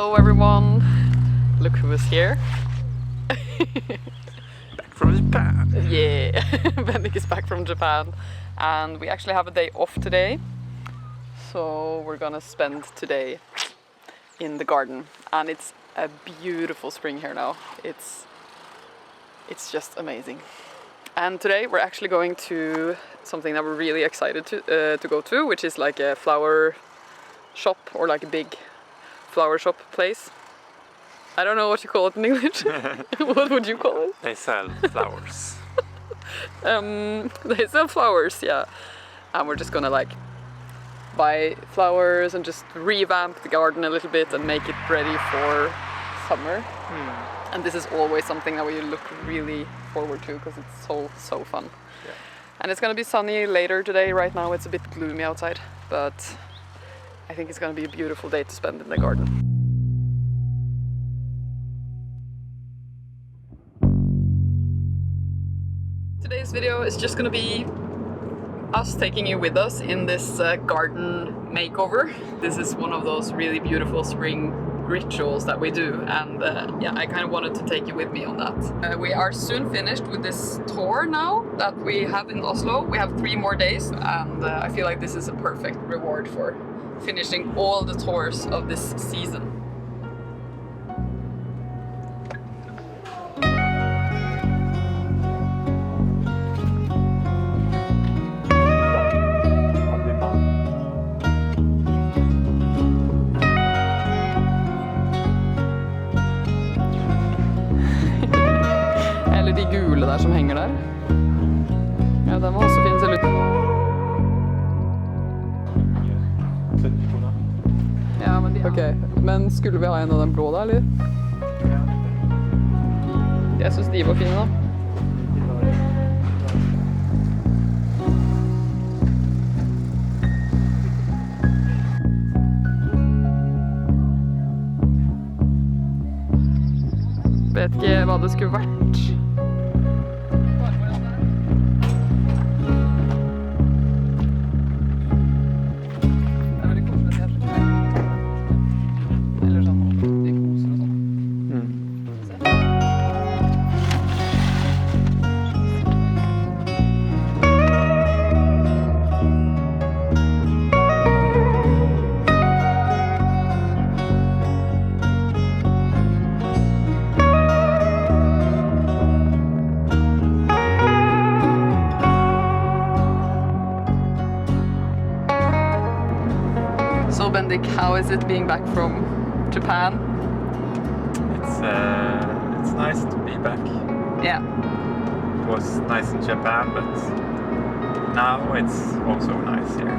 Hello everyone! Look who is here. Back from Japan! Yeah, Bendik is back from Japan and we actually have a day off today. So we're gonna spend today in the garden and it's a beautiful spring here now. It's just amazing. And today we're actually going to something that we're really excited to go to, which is like a flower shop or like a big flower shop place. I don't know what you call it in English. What would you call it? They sell flowers. They sell flowers, yeah. And we're just gonna like buy flowers and just revamp the garden a little bit and make it ready for summer. And this is always something that we look really forward to because it's so fun. Yeah. And it's gonna be sunny later today. Right now it's a bit gloomy outside, but I think it's gonna be a beautiful day to spend in the garden. Today's video is just gonna be us taking you with us in this garden makeover. This is one of those really beautiful spring rituals that we do, and yeah, I kind of wanted to take you with me on that. We are soon finished with this tour now that we have in Oslo. We have 3 more days, and I feel like this is a perfect reward for finishing all the tours of this season. Eller de gule der som henger der. Ja, den var også fin, ser ut. Ja, men de er... Ok, men skulle vi ha en av den blå da, eller? Jeg synes de var fine da. Vet ikke hva det skulle vært. So Bendik, how is it being back from Japan? It's nice to be back. Yeah. It was nice in Japan, but now it's also nice here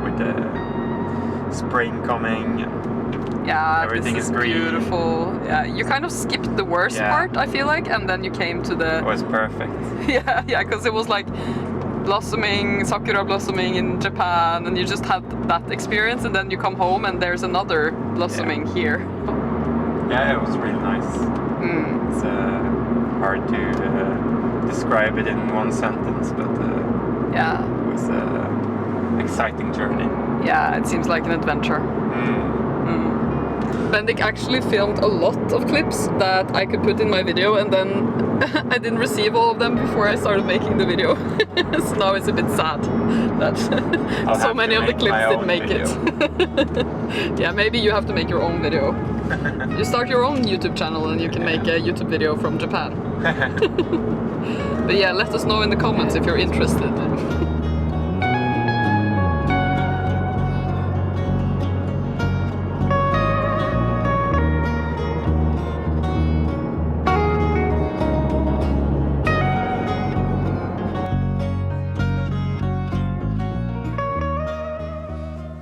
with the spring coming. Yeah, everything this is green. Beautiful. Yeah, you kind of skipped the worst part, I feel like, and then you came to the... It was perfect. yeah, because it was like blossoming, sakura blossoming in Japan, and you just had that experience, and then you come home and there's another blossoming here. Yeah, it was really nice. It's hard to describe it in one sentence, but yeah, it was an exciting journey. Yeah, it seems like an adventure. Bendik actually filmed a lot of clips that I could put in my video, and then I didn't receive all of them before I started making the video. So now it's a bit sad that so many of the clips didn't make it. Yeah, maybe you have to make your own video. You start your own YouTube channel and you can make a YouTube video from Japan. But yeah, let us know in the comments if you're interested.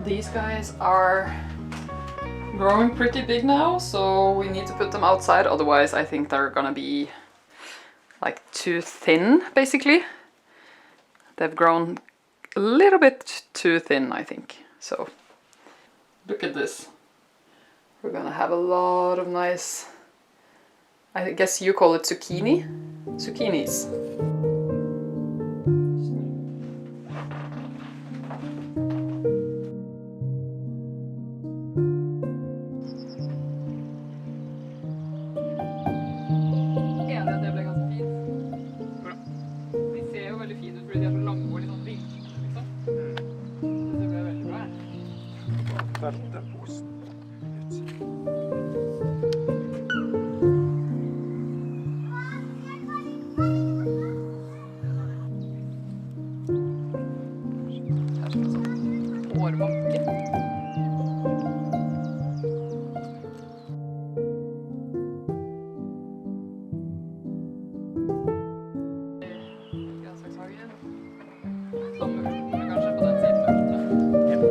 These guys are growing pretty big now, so we need to put them outside, otherwise I think they're gonna be like too thin, basically. They've grown a little bit too thin, I think. So look at this. We're gonna have a lot of nice, I guess you call it zucchini? Zucchinis. Grønnsakshagen. Samme urtene kanskje på den siden urtene.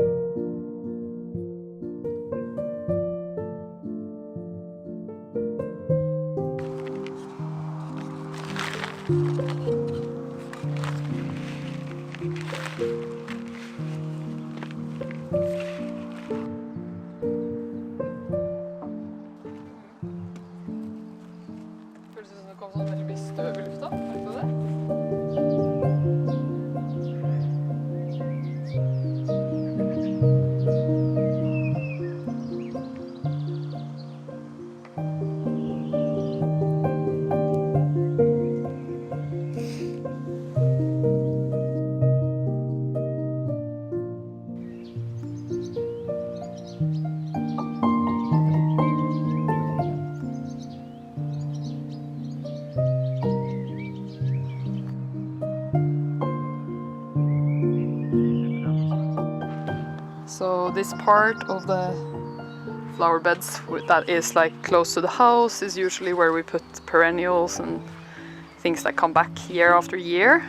Føles det som det kom sånn veldig mye støv i lufta? Merker du det? So this part of the flower beds that is like close to the house is usually where we put perennials and things that come back year after year.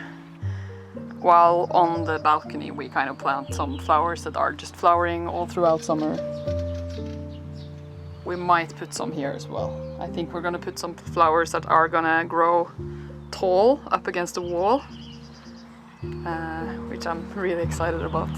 While on the balcony we kind of plant some flowers that are just flowering all throughout summer. We might put some here as well. I think we're gonna put some flowers that are gonna grow tall up against the wall, which I'm really excited about.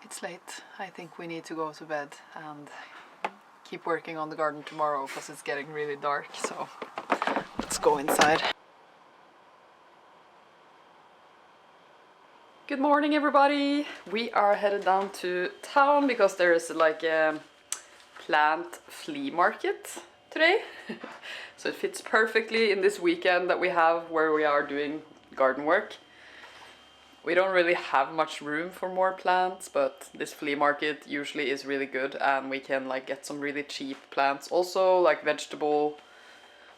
It's late. I think we need to go to bed and keep working on the garden tomorrow because it's getting really dark, so let's go inside. Good morning everybody! We are headed down to town because there is like a plant flea market today. So it fits perfectly in this weekend that we have where we are doing garden work. We don't really have much room for more plants, but this flea market usually is really good and we can like get some really cheap plants. Also like vegetable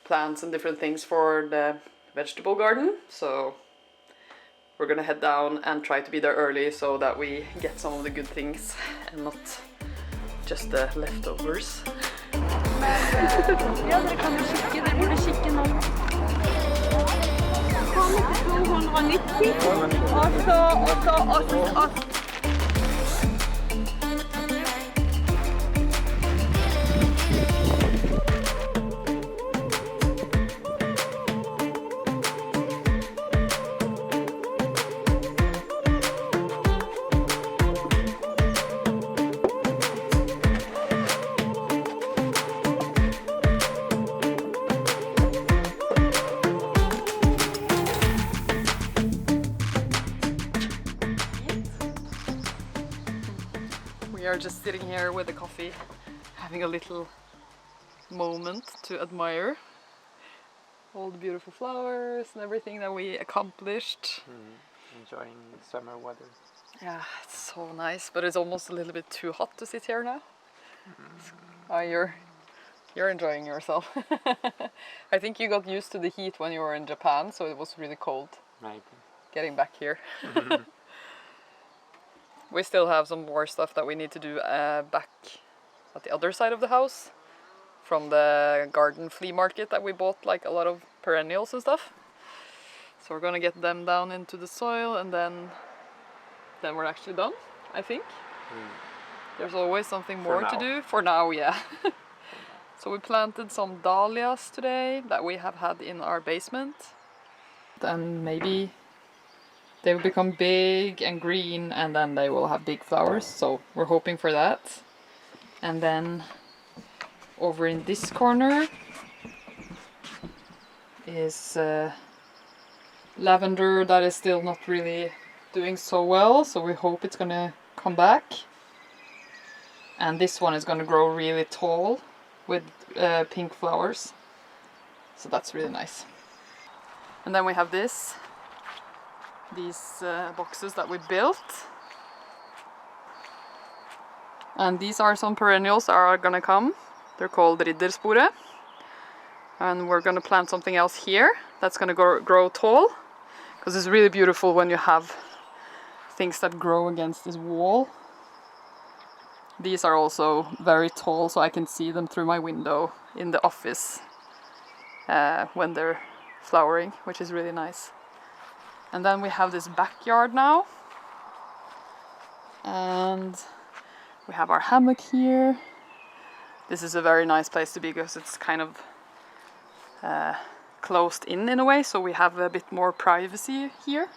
plants and different things for the vegetable garden. So we're gonna head down and try to be there early so that we get some of the good things and not just the leftovers. Ja, dere kan jo kikke. Dere burde kikke nå. Kom til 290, og så. We are just sitting here with a coffee, having a little moment to admire all the beautiful flowers and everything that we accomplished. Enjoying summer weather. Yeah, it's so nice, but it's almost a little bit too hot to sit here now. You're enjoying yourself. I think you got used to the heat when you were in Japan, so it was really cold. Maybe. Getting back here. We still have some more stuff that we need to do back at the other side of the house from the garden flea market that we bought like a lot of perennials and stuff. So we're gonna get them down into the soil and then we're actually done, I think. There's always something more to do. For now, yeah. So we planted some dahlias today that we have had in our basement. And maybe they will become big and green and then they will have big flowers, so we're hoping for that. And then over in this corner is lavender that is still not really doing so well, so we hope it's gonna come back. And this one is gonna grow really tall with pink flowers, so that's really nice. And then we have these boxes that we built, and these are some perennials that are gonna come. They're called ridderspore, and we're gonna plant something else here that's gonna grow tall, because it's really beautiful when you have things that grow against this wall. These are also very tall, so I can see them through my window in the office when they're flowering, which is really nice. And then we have this backyard now, and we have our hammock here. This is a very nice place to be because it's kind of closed in a way, so we have a bit more privacy here.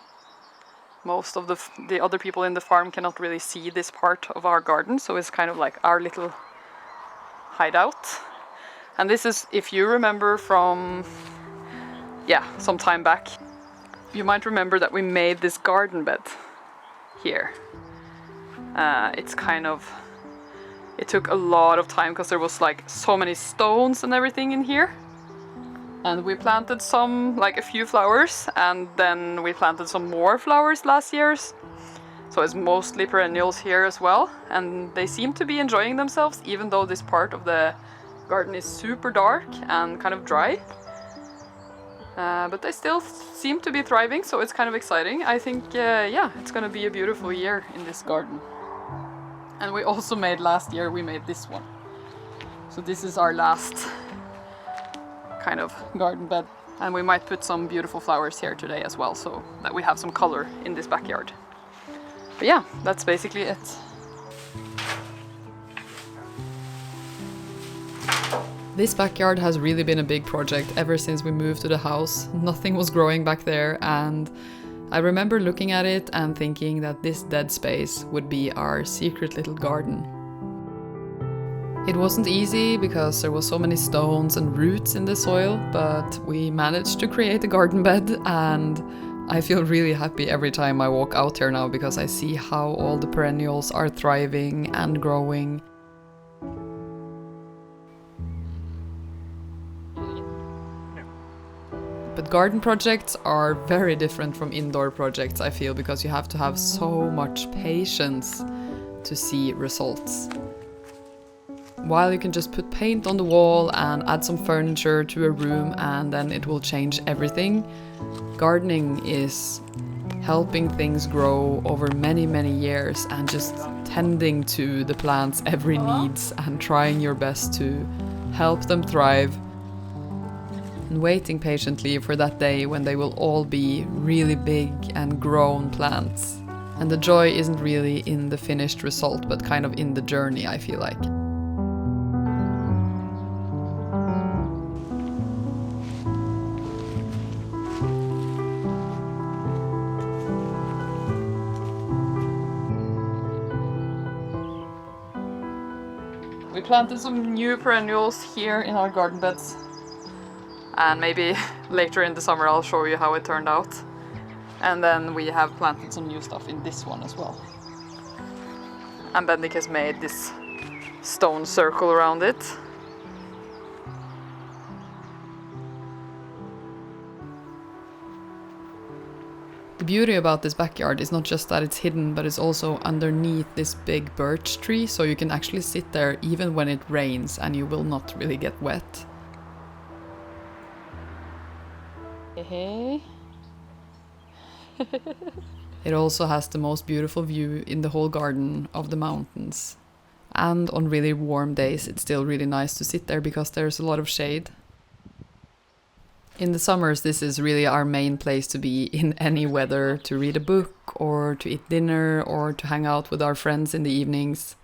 Most of the other people in the farm cannot really see this part of our garden, so it's kind of like our little hideout. And this is, if you remember from, some time back, you might remember that we made this garden bed here. It took a lot of time because there was like so many stones and everything in here. And we planted a few flowers, and then we planted some more flowers last year. So it's mostly perennials here as well, and they seem to be enjoying themselves, even though this part of the garden is super dark and kind of dry. But they still seem to be thriving, so it's kind of exciting. I think, it's gonna be a beautiful year in this garden. And we also last year we made this one. So this is our last kind of garden bed, and we might put some beautiful flowers here today as well, so that we have some color in this backyard. But yeah, that's basically it. This backyard has really been a big project ever since we moved to the house. Nothing was growing back there, and I remember looking at it and thinking that this dead space would be our secret little garden. It wasn't easy because there were so many stones and roots in the soil, but we managed to create a garden bed, and I feel really happy every time I walk out here now because I see how all the perennials are thriving and growing. But garden projects are very different from indoor projects, I feel, because you have to have so much patience to see results. While you can just put paint on the wall and add some furniture to a room and then it will change everything, gardening is helping things grow over many, many years and just tending to the plants' every needs and trying your best to help them thrive and waiting patiently for that day when they will all be really big and grown plants. And the joy isn't really in the finished result, but kind of in the journey, I feel like. We planted some new perennials here in our garden beds, and maybe later in the summer I'll show you how it turned out. And then we have planted some new stuff in this one as well. And Bendik has made this stone circle around it. The beauty about this backyard is not just that it's hidden, but it's also underneath this big birch tree, so you can actually sit there even when it rains and you will not really get wet. Hey. It also has the most beautiful view in the whole garden of the mountains. And on really warm days it's still really nice to sit there because there's a lot of shade. In the summers this is really our main place to be in any weather, to read a book or to eat dinner or to hang out with our friends in the evenings.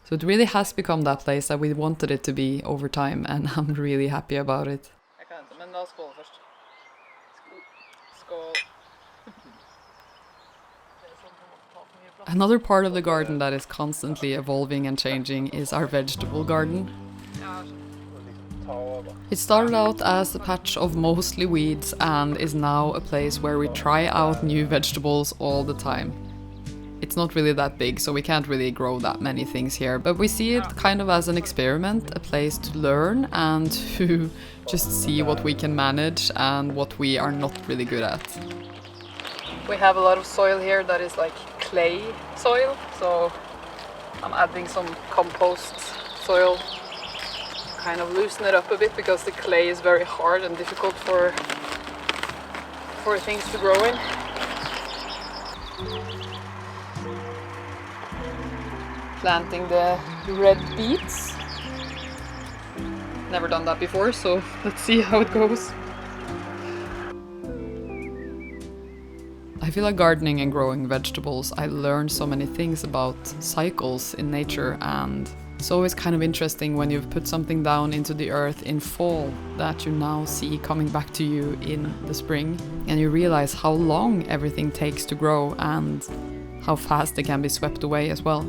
So it really has become that place that we wanted it to be over time, and I'm really happy about it. Another part of the garden that is constantly evolving and changing is our vegetable garden. It started out as a patch of mostly weeds and is now a place where we try out new vegetables all the time. It's not really that big, so we can't really grow that many things here, but we see it kind of as an experiment, a place to learn and to just see what we can manage and what we are not really good at. We have a lot of soil here that is like clay soil, so I'm adding some compost soil, kind of loosen it up a bit because the clay is very hard and difficult for things to grow in. Planting the red beets. Never done that before, so let's see how it goes. I feel like gardening and growing vegetables, I learned so many things about cycles in nature, and it's always kind of interesting when you've put something down into the earth in fall that you now see coming back to you in the spring, and you realize how long everything takes to grow and how fast it can be swept away as well.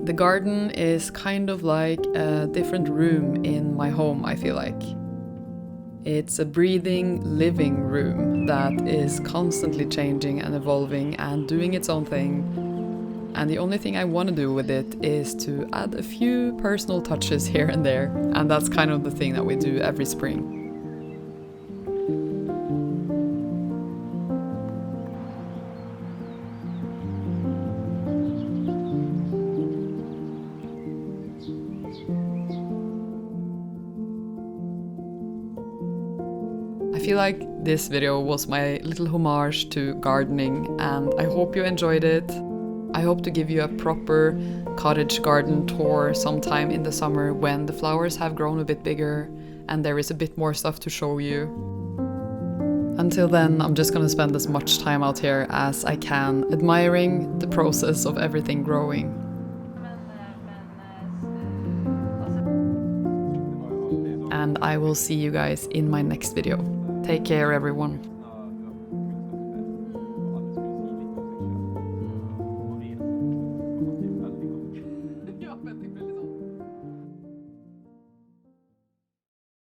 The garden is kind of like a different room in my home, I feel like. It's a breathing, living room that is constantly changing and evolving and doing its own thing. And the only thing I want to do with it is to add a few personal touches here and there. And that's kind of the thing that we do every spring. I feel like this video was my little homage to gardening, and I hope you enjoyed it. I hope to give you a proper cottage garden tour sometime in the summer when the flowers have grown a bit bigger and there is a bit more stuff to show you. Until then, I'm just gonna spend as much time out here as I can, admiring the process of everything growing. And I will see you guys in my next video. Take care, everyone.